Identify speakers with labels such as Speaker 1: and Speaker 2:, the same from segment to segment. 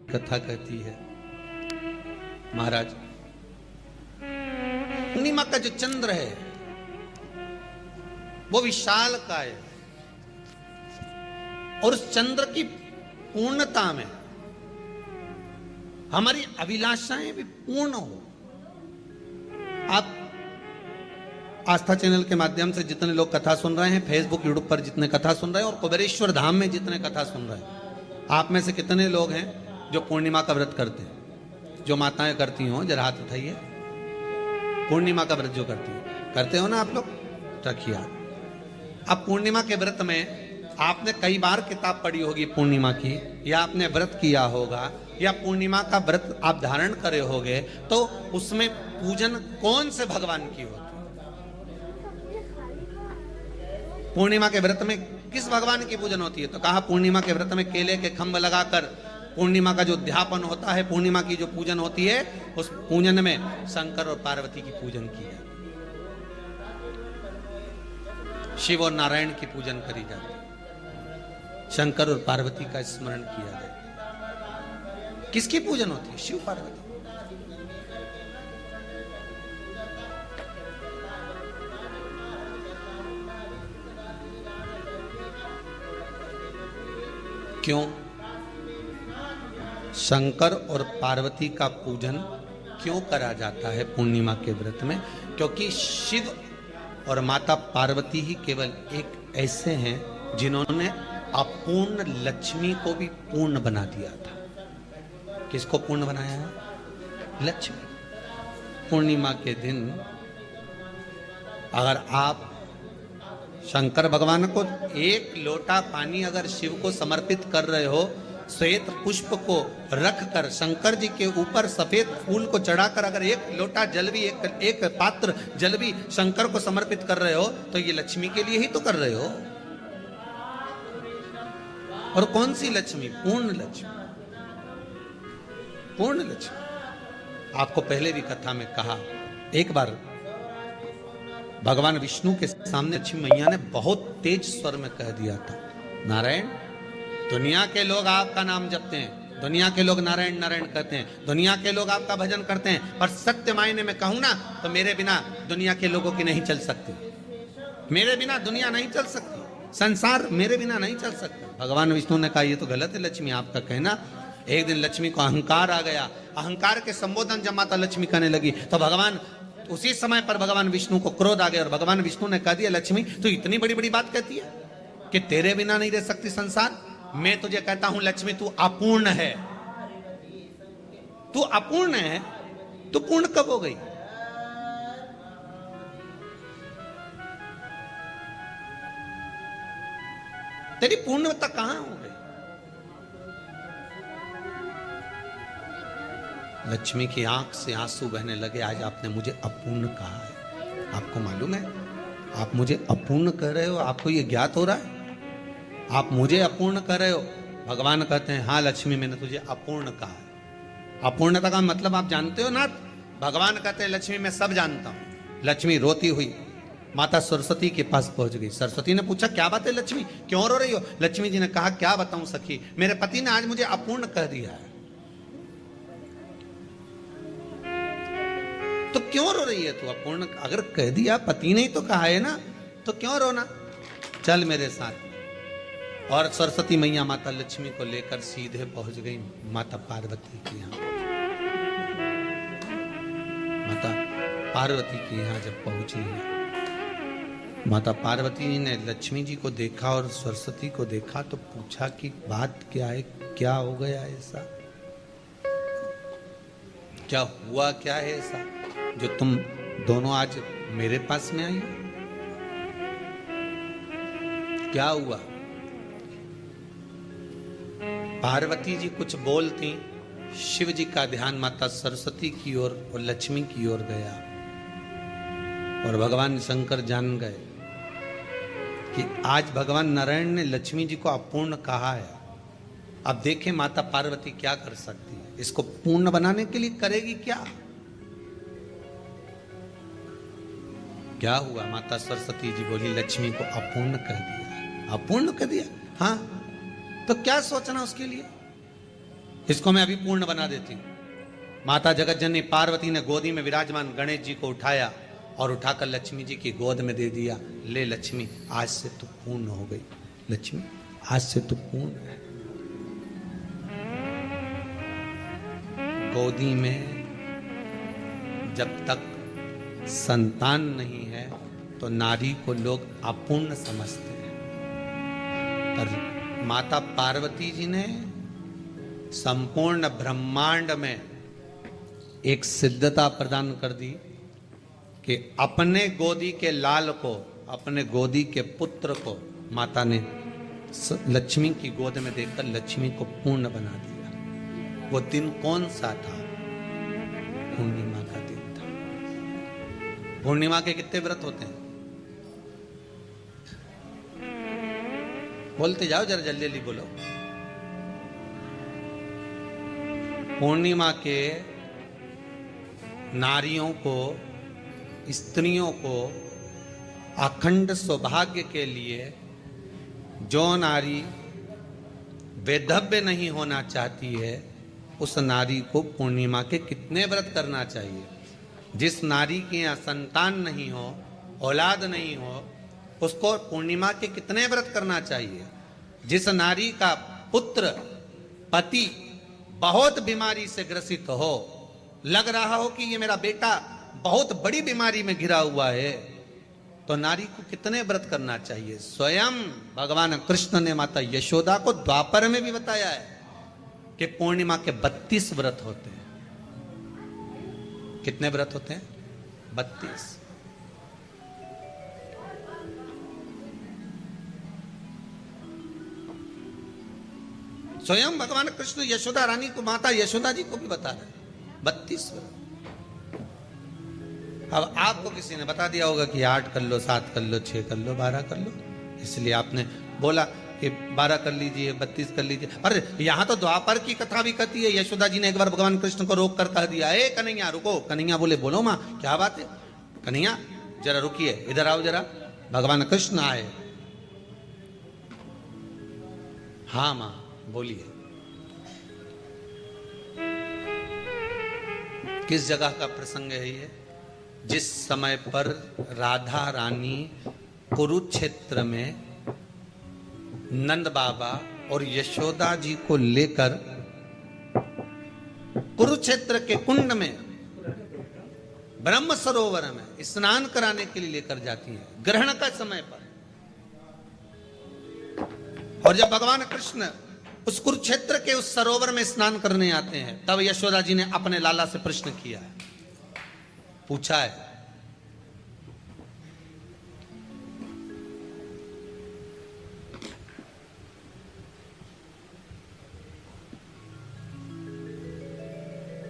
Speaker 1: कथा कहती है महाराज, पूर्णिमा का जो चंद्र है वो विशाल का है और उस चंद्र की पूर्णता में हमारी अभिलाषाएं भी पूर्ण हो। आप आस्था चैनल के माध्यम से जितने लोग कथा सुन रहे हैं, फेसबुक यूट्यूब पर जितने कथा सुन रहे हैं और कुबेरेश्वर धाम में जितने कथा सुन रहे हैं, आप में से कितने लोग हैं जो पूर्णिमा का व्रत करते हैं? जो माताएं करती हो जरा हाथ उठाइए। पूर्णिमा का व्रत जो करते हो ना आप लोग, रखिए। अब पूर्णिमा के व्रत में आपने कई बार किताब पढ़ी होगी पूर्णिमा की, या आपने व्रत किया होगा, या पूर्णिमा का व्रत आप धारण करे होगे, तो उसमें पूजन कौन से भगवान की होती? पूर्णिमा के व्रत में किस भगवान की पूजन होती है? तो कहा पूर्णिमा के व्रत में केले के खंभ लगाकर पूर्णिमा का जो अध्यापन होता है, पूर्णिमा की जो पूजन होती है, उस पूजन में शंकर और पार्वती की पूजन की है, शिव और नारायण की पूजन करी जाती है, शंकर और पार्वती का स्मरण किया जाए। किसकी पूजन होती है? शिव पार्वती। क्यों शंकर और पार्वती का पूजन क्यों करा जाता है पूर्णिमा के व्रत में? क्योंकि शिव और माता पार्वती ही केवल एक ऐसे हैं जिन्होंने अपूर्ण लक्ष्मी को भी पूर्ण बना दिया था। किसको पूर्ण बनाया है? लक्ष्मी। पूर्णिमा के दिन अगर आप शंकर भगवान को एक लोटा पानी अगर शिव को समर्पित कर रहे हो, श्वेत पुष्प को रखकर शंकर जी के ऊपर सफेद फूल को चढ़ाकर अगर एक लोटा जल भी, एक पात्र जल भी शंकर को समर्पित कर रहे हो, तो ये लक्ष्मी के लिए ही तो कर रहे हो। और कौन सी लक्ष्मी? पूर्ण लक्ष्मी। पूर्ण लक्ष्मी। आपको पहले भी कथा में कहा, एक बार भगवान विष्णु के सामने लक्ष्मी मैया ने बहुत तेज स्वर में कह दिया था, नारायण, दुनिया के लोग आपका नाम जपते हैं, दुनिया के लोग नारायण नारायण कहते हैं, दुनिया के लोग आपका भजन करते हैं, पर सत्य मायने में कहूं ना तो मेरे बिना दुनिया के लोगों की नहीं चल सकती। मेरे बिना दुनिया नहीं चल सकती, संसार मेरे बिना नहीं चल सकता। भगवान विष्णु ने कहा ये तो गलत है लक्ष्मी आपका कहना। एक दिन लक्ष्मी को अहंकार आ गया, अहंकार के संबोधन जब माता लक्ष्मी कहने लगी तो भगवान उसी समय पर भगवान विष्णु को क्रोध आ गया और भगवान विष्णु ने कह दिया, लक्ष्मी तू इतनी बड़ी बड़ी बात कहती है कि तेरे बिना नहीं रह सकती संसार। मैं तुझे कहता हूं लक्ष्मी, तू अपूर्ण है। तू अपूर्ण है, तू पूर्ण कब हो गई? तेरी पूर्णता कहां हो गई? लक्ष्मी की आंख से आंसू बहने लगे। आज आपने मुझे अपूर्ण कहा है। आपको मालूम है आप मुझे अपूर्ण कह रहे हो? आपको यह ज्ञात हो रहा है आप मुझे अपूर्ण कर रहे हो? भगवान कहते हैं हाँ लक्ष्मी, मैंने तुझे अपूर्ण कहा है। अपूर्णता का मतलब आप जानते हो ना? भगवान कहते हैं लक्ष्मी मैं सब जानता हूं। लक्ष्मी रोती हुई माता सरस्वती के पास पहुंच गई। सरस्वती ने पूछा क्या बात है लक्ष्मी, क्यों रो रही हो? लक्ष्मी जी ने कहा क्या बताऊं सखी, मेरे पति ने आज मुझे अपूर्ण कह दिया है। तो क्यों रो रही है तू? अपूर्ण अगर कह दिया, पति ने ही तो कहा है ना, तो क्यों रोना? चल मेरे साथ। और सरस्वती मैया माता लक्ष्मी को लेकर सीधे पहुंच गई माता पार्वती के यहाँ। माता पार्वती के यहाँ जब पहुंची है, माता पार्वती ने लक्ष्मी जी को देखा और सरस्वती को देखा तो पूछा कि बात क्या है, क्या हो गया ऐसा, क्या हुआ, क्या है ऐसा जो तुम दोनों आज मेरे पास में आई? क्या हुआ? पार्वती जी कुछ बोलती, शिव जी का ध्यान माता सरस्वती की ओर और लक्ष्मी की ओर गया और भगवान शंकर जान गए कि आज भगवान नारायण ने लक्ष्मी जी को अपूर्ण कहा है। अब देखें माता पार्वती क्या कर सकती है, इसको पूर्ण बनाने के लिए करेगी क्या? क्या हुआ? माता सरस्वती जी बोली लक्ष्मी को अपूर्ण कह दिया। अपूर्ण कह दिया? हाँ, तो क्या सोचना उसके लिए? इसको मैं अभी पूर्ण बना देती हूं। माता जगत जननी पार्वती ने गोदी में विराजमान गणेश जी को उठाया और उठाकर लक्ष्मी जी की गोद में दे दिया। ले लक्ष्मी, आज से तू पूर्ण हो गई। लक्ष्मी, आज से तू पूर्ण है। गोदी में जब तक संतान नहीं है तो नारी को लोग अपूर्ण समझते हैं, पर माता पार्वती जी ने संपूर्ण ब्रह्मांड में एक सिद्धता प्रदान कर दी कि अपने गोदी के लाल को, अपने गोदी के पुत्र को माता ने लक्ष्मी की गोद में देकर लक्ष्मी को पूर्ण बना दिया। वो दिन कौन सा था? पूर्णिमा का दिन था। पूर्णिमा के कितने व्रत होते हैं? बोलते जाओ, जरा जल्दी जल्दी बोलो। पूर्णिमा के नारियों को, स्त्रियों को अखंड सौभाग्य के लिए, जो नारी वैधव्य नहीं होना चाहती है उस नारी को पूर्णिमा के कितने व्रत करना चाहिए? जिस नारी के यहाँ संतान नहीं हो, औलाद नहीं हो, उसको पूर्णिमा के कितने व्रत करना चाहिए? जिस नारी का पुत्र, पति बहुत बीमारी से ग्रसित हो, लग रहा हो कि ये मेरा बेटा बहुत बड़ी बीमारी में घिरा हुआ है, तो नारी को कितने व्रत करना चाहिए? स्वयं भगवान कृष्ण ने माता यशोदा को द्वापर में भी बताया है कि पूर्णिमा के 32 व्रत होते हैं। कितने व्रत होते हैं? 32। स्वयं भगवान कृष्ण यशोदा रानी को, माता यशोदा जी को भी बता रहे 32 व्रत। अब आपको किसी ने बता दिया होगा कि 8 कर लो, 7 कर लो, 6 कर लो, 12 कर लो, इसलिए आपने बोला कि 12 कर लीजिए, 32 कर लीजिए। अरे यहां तो द्वापर की कथा भी कहती है। यशोदा जी ने एक बार भगवान कृष्ण को रोक कर कह दिया, ए कन्हैया रुको। कन्हैया बोले, बोलो माँ, क्या बात है? कन्हैया जरा रुकिए, इधर आओ जरा। भगवान कृष्ण आए। हाँ माँ बोलिए। किस जगह का प्रसंग है ये? जिस समय पर राधा रानी कुरुक्षेत्र में नंद बाबा और यशोदा जी को लेकर कुरुक्षेत्र के कुंड में, ब्रह्म सरोवर में स्नान कराने के लिए लेकर जाती हैं, ग्रहण का समय पर। और जब भगवान कृष्ण उस कुरुक्षेत्र के उस सरोवर में स्नान करने आते हैं, तब यशोदा जी ने अपने लाला से प्रश्न किया है, पूछा है,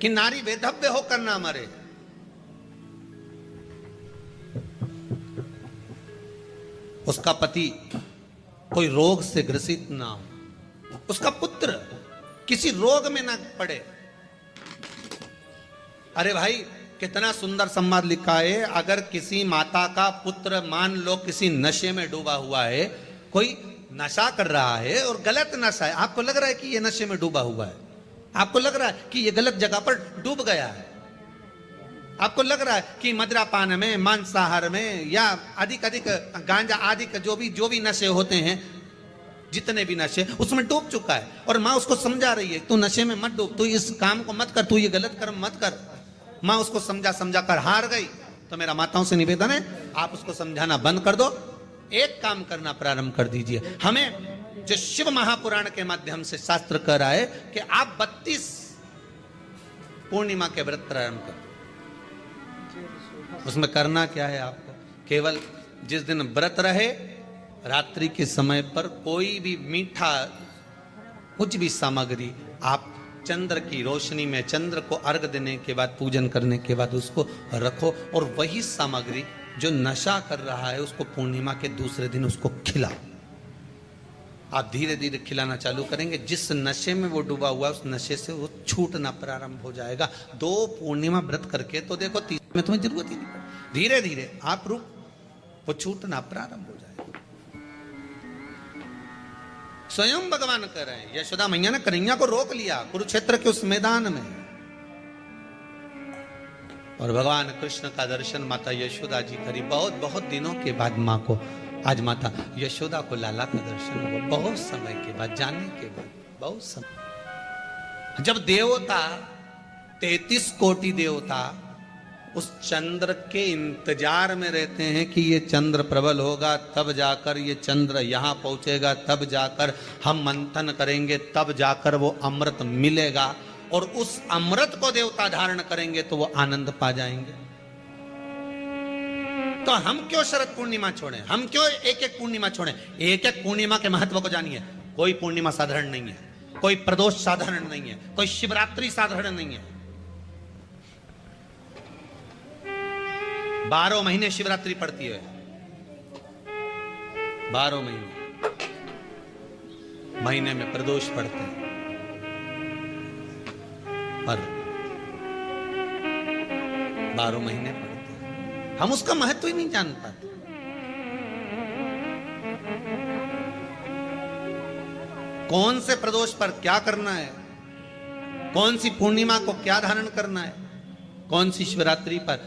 Speaker 1: कि नारी वैधव्य होकर ना मरे। उसका पति कोई रोग से ग्रसित ना हो, उसका पुत्र किसी रोग में ना पड़े। अरे भाई, कितना सुंदर संवाद लिखा है। अगर किसी माता का पुत्र मान लो किसी नशे में डूबा हुआ है, कोई नशा कर रहा है और गलत नशा है, आपको लग रहा है कि ये नशे में डूबा हुआ है, आपको लग रहा है कि ये गलत जगह पर डूब गया है, आपको लग रहा है कि मदिरापान में, मांसाहार में या अधिक गांजा आदि का जो भी नशे होते हैं, जितने भी नशे, उसमें डूब चुका है। और माँ उसको समझा रही है, तू नशे में मत डूब, तू इस काम को मत कर, तू ये गलत कर्म मत कर। माँ उसको समझा कर हार गई। तो मेरा माताओं से निवेदन है, आप उसको समझाना बंद कर दो, एक काम करना प्रारंभ कर दीजिए। हमें जो शिव महापुराण के माध्यम से शास्त्र कह रहा है कि आप 32 पूर्णिमा के व्रत प्रारंभ कर। उसमें करना क्या है आपको? केवल जिस दिन व्रत रहे, रात्रि के समय पर कोई भी मीठा, कुछ भी सामग्री आप चंद्र की रोशनी में, चंद्र को अर्घ देने के बाद, पूजन करने के बाद उसको रखो, और वही सामग्री जो नशा कर रहा है उसको पूर्णिमा के दूसरे दिन उसको खिलाओ। आप धीरे धीरे खिलाना चालू करेंगे, जिस नशे में वो डूबा हुआ उस नशे से वो छूटना प्रारंभ हो जाएगा। 2 पूर्णिमा व्रत करके तो देखो, 3 में तुम्हें जरूरत ही नहीं पड़ेगी। धीरे धीरे आप रुक, वो छूटना प्रारंभ हो जाएगा। स्वयं भगवान कह रहे हैं। यशोदा मैया ने कन्हैया को रोक लिया कुरुक्षेत्र के उस मैदान में, और भगवान कृष्ण का दर्शन माता यशोदा जी करी। बहुत बहुत दिनों के बाद माँ को, आज माता यशोदा को लाला का दर्शन हुआ, बहुत समय के बाद, जाने के बाद, बहुत समय। जब देवता 33 कोटि देवता उस चंद्र के इंतजार में रहते हैं कि ये चंद्र प्रबल होगा, तब जाकर ये चंद्र यहां पहुंचेगा, तब जाकर हम मंथन करेंगे, तब जाकर वो अमृत मिलेगा, और उस अमृत को देवता धारण करेंगे तो वो आनंद पा जाएंगे। तो हम क्यों शरद पूर्णिमा छोड़ें? हम क्यों एक एक पूर्णिमा छोड़ें? एक एक पूर्णिमा के महत्व को जानिए। कोई पूर्णिमा साधारण नहीं है, कोई प्रदोष साधारण नहीं है, कोई शिवरात्रि साधारण नहीं है। 12 महीने शिवरात्रि पड़ती है, 12 महीने में प्रदोष पड़ते हैं, पर 12 महीने पड़ते हैं। हम उसका महत्व ही नहीं जान पाते। कौन से प्रदोष पर क्या करना है, कौन सी पूर्णिमा को क्या धारण करना है, कौन सी शिवरात्रि पर।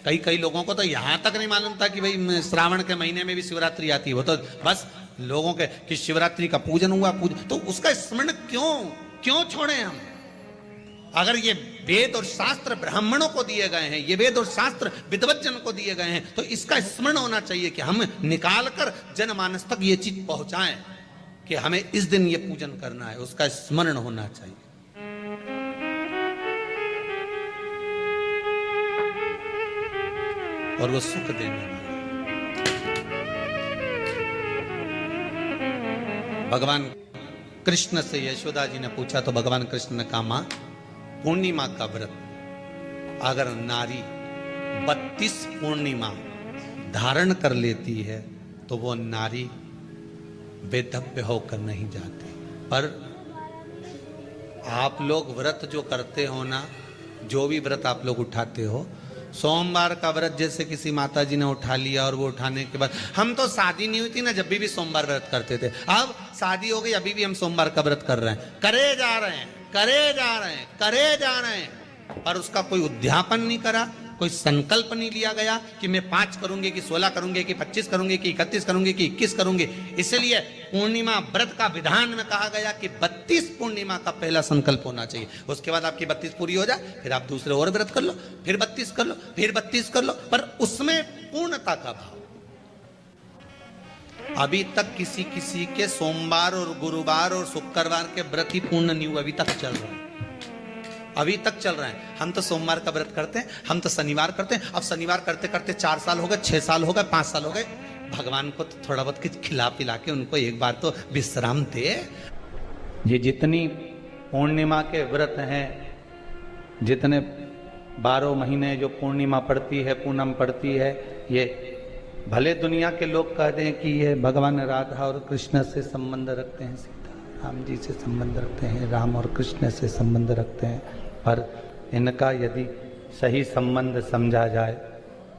Speaker 1: कई लोगों को तो यहां तक नहीं मालूम था कि भाई श्रावण के महीने में भी शिवरात्रि आती है। वो तो बस लोगों के कि शिवरात्रि का पूजन हुआ, तो उसका स्मरण क्यों छोड़े हम? अगर ये वेद और शास्त्र ब्राह्मणों को दिए गए हैं, ये वेद और शास्त्र विद्वज्जन को दिए गए हैं, तो इसका स्मरण होना चाहिए कि हम निकाल कर जनमानस तक ये चीज पहुंचाएं कि हमें इस दिन ये पूजन करना है। उसका स्मरण होना चाहिए। और वो सुख देने वाला। भगवान कृष्ण से यशोदा जी ने पूछा तो भगवान कृष्ण ने कहा, मां, पूर्णिमा का व्रत अगर नारी 32 पूर्णिमा धारण कर लेती है तो वो नारी बेधव्य होकर नहीं जाती। पर आप लोग व्रत जो करते हो ना, जो भी व्रत आप लोग उठाते हो, सोमवार का व्रत जैसे किसी माता जी ने उठा लिया और वो उठाने के बाद, हम तो शादी नहीं हुई थी ना जब भी सोमवार व्रत करते थे, अब शादी हो गई अभी भी हम सोमवार का व्रत कर रहे हैं, करे जा रहे हैं, पर उसका कोई उद्यापन नहीं करा, कोई संकल्प नहीं लिया गया कि मैं 5 करूंगी कि 16 करूंगी कि 25 करूंगी कि 31 करूंगी कि 21 करूंगी। इसलिए पूर्णिमा व्रत का विधान में कहा गया कि 32 पूर्णिमा का पहला संकल्प होना चाहिए। उसके बाद आपकी 32 पूरी हो जाए, फिर आप दूसरे और व्रत कर लो, फिर 32 कर लो, फिर 32 कर लो, पर उसमें पूर्णता का भाव। अभी तक किसी के सोमवार और गुरुवार और शुक्रवार के व्रत ही पूर्ण नहीं हुए, अभी तक चल रहा है, अभी तक चल रहा है। हम तो सोमवार का व्रत करते हैं, हम तो शनिवार करते हैं, अब शनिवार करते करते 4 साल हो गए, 6 साल हो गए, 5 साल हो गए। भगवान को तो थोड़ा बहुत कुछ खिला पिला के उनको एक बार तो विश्राम दे। ये जितनी पूर्णिमा के व्रत हैं, जितने 12 महीने जो पूर्णिमा पड़ती है, पूनम पड़ती है, ये भले दुनिया के लोग कहते हैं कि ये भगवान राधा और कृष्ण से संबंध रखते हैं, सीता राम जी से संबंध रखते हैं, राम और कृष्ण से संबंध रखते हैं, पर इनका यदि सही संबंध समझा जाए,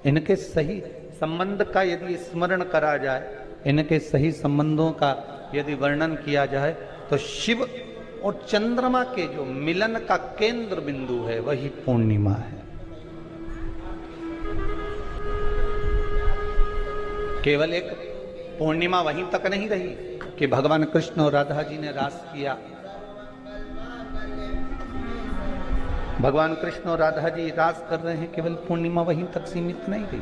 Speaker 1: इनके सही संबंध का यदि स्मरण करा जाए, इनके सही संबंधों का यदि वर्णन किया जाए, तो शिव और चंद्रमा के जो मिलन का केंद्र बिंदु है वही पूर्णिमा है। केवल एक पूर्णिमा वहीं तक नहीं रही कि भगवान कृष्ण और राधा जी ने रास किया। भगवान कृष्ण और राधा जी रास कर रहे हैं, केवल पूर्णिमा वहीं तक सीमित नहीं रही,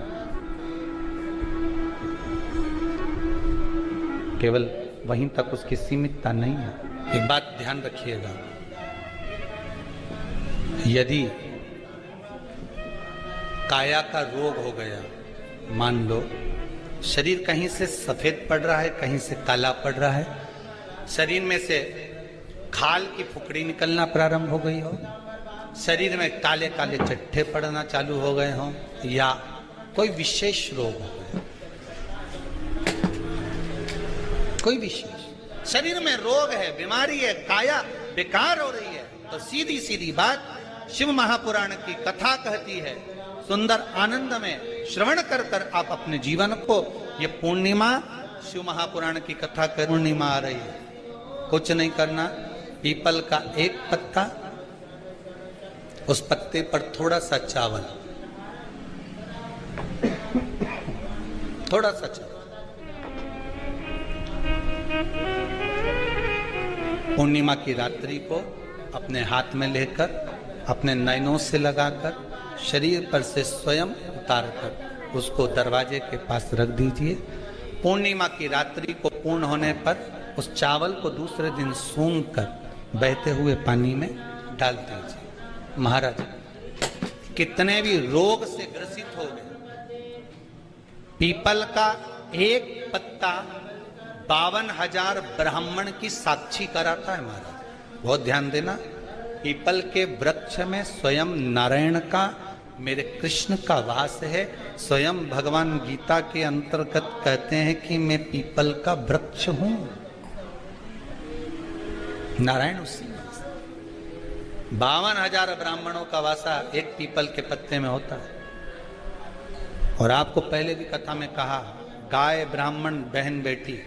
Speaker 1: केवल वहीं तक उसकी सीमितता नहीं है। एक बात ध्यान रखिएगा, यदि काया का रोग हो गया, मान लो शरीर कहीं से सफेद पड़ रहा है, कहीं से काला पड़ रहा है, शरीर में से खाल की फुकड़ी निकलना प्रारंभ हो गई हो, शरीर में काले काले चट्टे पड़ना चालू हो गए हों, या कोई विशेष रोग हो गया, कोई विशेष शरीर में रोग है, बीमारी है, काया बेकार हो रही है, तो सीधी सीधी बात शिव महापुराण की कथा कहती है, सुंदर आनंद में श्रवण कर कर आप अपने जीवन को, ये पूर्णिमा शिव महापुराण की कथा कर पूर्णिमा आ रही है, कुछ नहीं करना, पीपल का एक पत्ता, उस पत्ते पर थोड़ा सा चावल, थोड़ा सा चावल, पूर्णिमा की रात्रि को अपने हाथ में लेकर, अपने नयनों से लगाकर, शरीर पर से स्वयं उतारकर उसको दरवाजे के पास रख दीजिए। पूर्णिमा की रात्रि को पूर्ण होने पर उस चावल को दूसरे दिन सूंघ कर बहते हुए पानी में डाल दीजिए। महाराज कितने भी रोग से ग्रसित हो गए, पीपल का एक पत्ता 52,000 ब्राह्मण की साक्षी कराता है। महाराज बहुत ध्यान देना, पीपल के वृक्ष में स्वयं नारायण का, मेरे कृष्ण का वास है। स्वयं भगवान गीता के अंतर्गत कहते हैं कि मैं पीपल का वृक्ष हूं, नारायण उसी 52,000 ब्राह्मणों का वासा एक पीपल के पत्ते में होता है। और आपको पहले भी कथा में कहा, गाय, ब्राह्मण, बहन, बेटी,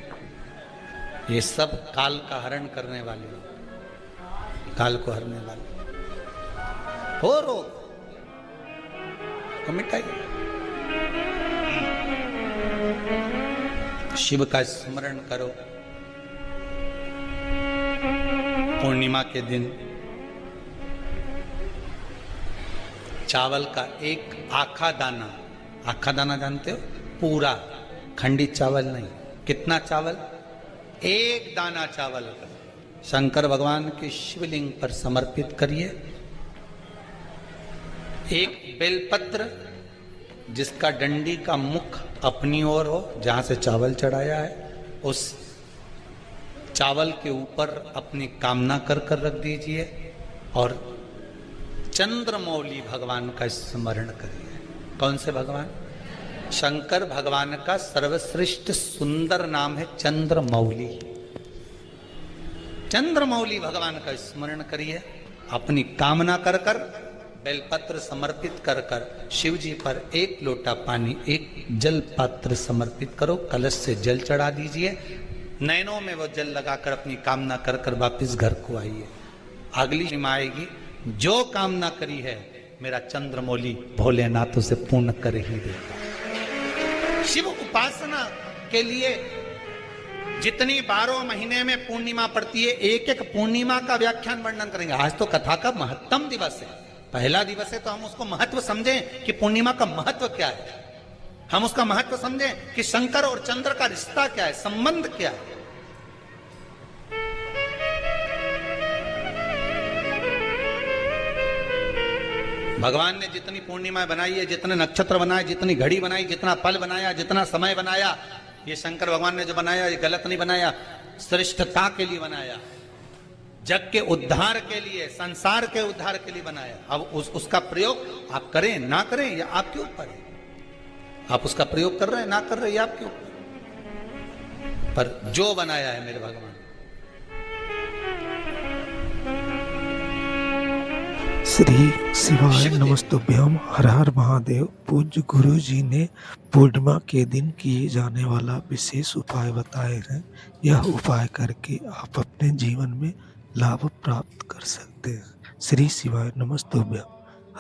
Speaker 1: ये सब काल का हरण करने वाले, काल को हरने वाले हो, रोग को मिटाइए। शिव का स्मरण करो। पूर्णिमा के दिन चावल का एक आखा दाना, आखा दाना जानते हो, पूरा खंडित चावल नहीं, कितना चावल, एक दाना चावल शंकर भगवान के शिवलिंग पर समर्पित करिए। एक बेलपत्र जिसका डंडी का मुख अपनी ओर हो, जहां से चावल चढ़ाया है, उस चावल के ऊपर अपनी कामना कर कर रख दीजिए और चंद्रमौली भगवान का स्मरण करिए। कौन से भगवान? शंकर भगवान का सर्वश्रेष्ठ सुंदर नाम है चंद्रमौली। चंद्रमौली भगवान का स्मरण करिए, अपनी कामना कर कर बेलपत्र समर्पित कर कर शिव जी पर एक लोटा पानी, एक जल पात्र समर्पित करो, कलश से जल चढ़ा दीजिए, नैनों में वो जल लगाकर अपनी कामना कर कर वापिस घर को आइए। अगली सीमा आएगी, जो कामना करी है मेरा चंद्रमौली भोलेनाथ उसे पूर्ण कर ही देगा। शिव उपासना के लिए जितनी 12 महीने में पूर्णिमा पड़ती है, एक एक पूर्णिमा का व्याख्यान वर्णन करेंगे। आज तो कथा का महत्तम दिवस है, पहला दिवस है, तो हम उसको महत्व समझें कि पूर्णिमा का महत्व क्या है, हम उसका महत्व समझें कि शंकर और चंद्र का रिश्ता क्या है, संबंध क्या है। भगवान ने जितनी पूर्णिमा बनाई है, जितने नक्षत्र बनाए, जितनी घड़ी बनाई, जितना पल बनाया, जितना समय बनाया, ये शंकर भगवान ने जो बनाया ये गलत नहीं बनाया, श्रेष्ठता के लिए बनाया, जग के उद्धार के लिए, संसार के उद्धार के लिए बनाया। अब उसका प्रयोग आप करें ना करें या आपके ऊपर है। आप उसका प्रयोग कर रहे हैं ना कर रहे हैं, आपके ऊपर, पर जो बनाया है मेरे भगवान।
Speaker 2: श्री शिवाय नमस्तुभ्यम। हर हर महादेव। पूज्य गुरु जी ने पूर्णिमा के दिन किए जाने वाला विशेष उपाय बताए हैं। यह उपाय करके आप अपने जीवन में लाभ प्राप्त कर सकते हैं। श्री शिवाय नमस्तुभ्यम।